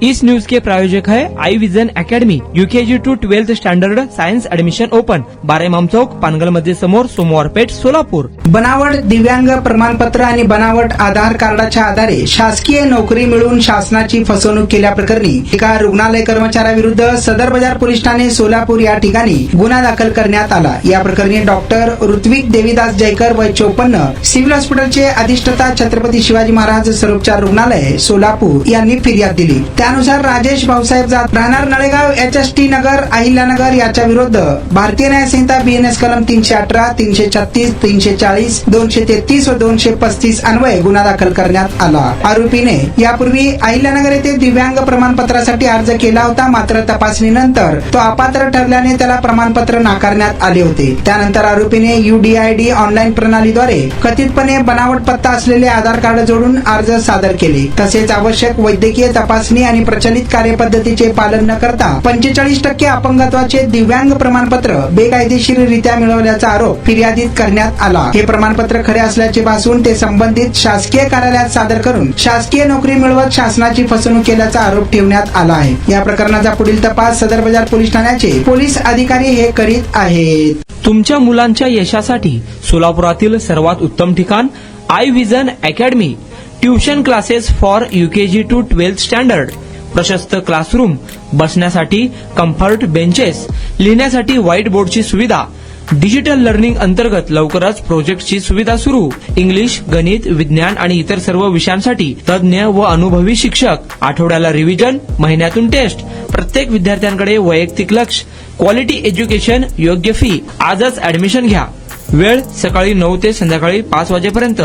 इस news के प्रायोजक है Aai vision academy, UKG to 12th standard science admission open, 12 Imam Chowk, Pangal मध्ये समोर, सोमवार पेठ, सोलापूर। बनावट दिव्यांग प्रमाणपत्र आणि बनावट आधार कार्डाच्या आधारे शासकीय नोकरी मिळवून शासनाची फसवणूक केल्याप्रकरणी एका रुग्णालय कर्मचाऱ्याविरुद्ध सदर बाजार पोलीस ठाणे सोलापूर या ठिकाणी गुन्हा दाखल करण्यात आला। या प्रकरणी डॉक्टर ऋत्विक देवीदास जयकर वय 54 सिव्हिल हॉस्पिटलचे अधिष्ठाता छत्रपती शिवाजी महाराज सर्वोपचार रुग्णालय सोलापूर यांनी फिर्याद दिली। त्यानुसार राजेश भाऊसाहेब जात राहणार नळेगाव HST नगर अहिल्यानगर याच्या विरुद्ध भारतीय न्याय संहिता BNS कलम 318, 336, 340, 233 व 235 अन्वये गुन्हा दाखल करण्यात आला। आरोपीने यापूर्वी अहिल्यानगर येथे दिव्यांग प्रमाणपत्रासाठी अर्ज केला होता, मात्र तपासणीनंतर तो अपात्र ठरल्याने त्याला प्रमाणपत्र नाकारण्यात आले होते। त्यानंतर आरोपीने UDID ऑनलाईन प्रणालीद्वारे कथितपणे बनावट पत्ता असलेले आधार कार्ड जोडून अर्ज सादर केले। तसेच आवश्यक वैद्यकीय तपासणी आणि प्रचलित कार्यपद्धतीचे पालन न करता 45% अपंगत्वाचे दिव्यांग प्रमाणपत्र बेकायदेशीररित्या मिळवल्याचा आरोप फिर्यादीत करण्यात आला। हे प्रमाणपत्र खरे असल्याचे भासून ते संबंधित शासकीय कार्यालयात सादर करून शासकीय नोकरी मिळवत शासनाची फसवणूक केल्याचा आरोप ठेवण्यात आला आहे। या प्रकरणाचा पुढील तपास सदर बाजार पोलीस ठाण्याचे पोलीस अधिकारी हे करीत आहेत। तुमच्या मुलांच्या यशासाठी सोलापुरातील सर्वात उत्तम ठिकाण Aai vision academy, tuition classes for UKG to 12th standard, प्रशस्त क्लासरूम, बसण्यासाठी कम्फर्ट बेंचेस, लिहिण्यासाठी व्हाईट बोर्डची सुविधा, डिजिटल लर्निंग अंतर्गत लवकरच प्रोजेक्टची सुविधा सुरू, इंग्लिश, गणित, विज्ञान आणि इतर सर्व विषयांसाठी तज्ञ व अनुभवी शिक्षक, आठवड्याला रिव्हिजन, महिन्यातून टेस्ट, प्रत्येक विद्यार्थ्यांकडे वैयक्तिक लक्ष, क्वालिटी एज्युकेशन, योग्य फी। आजच ऍडमिशन घ्या। वेळ सकाळी 9 ते संध्याकाळी 5 वाजेपर्यंत।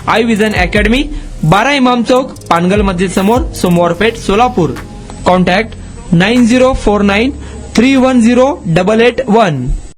आई विजन अकॅडमी, 12 इमाम चौक, पानगल मध्ये समोर, सोमवार पेठ, सोलापूर। कॉन्टॅक्ट 9049310881।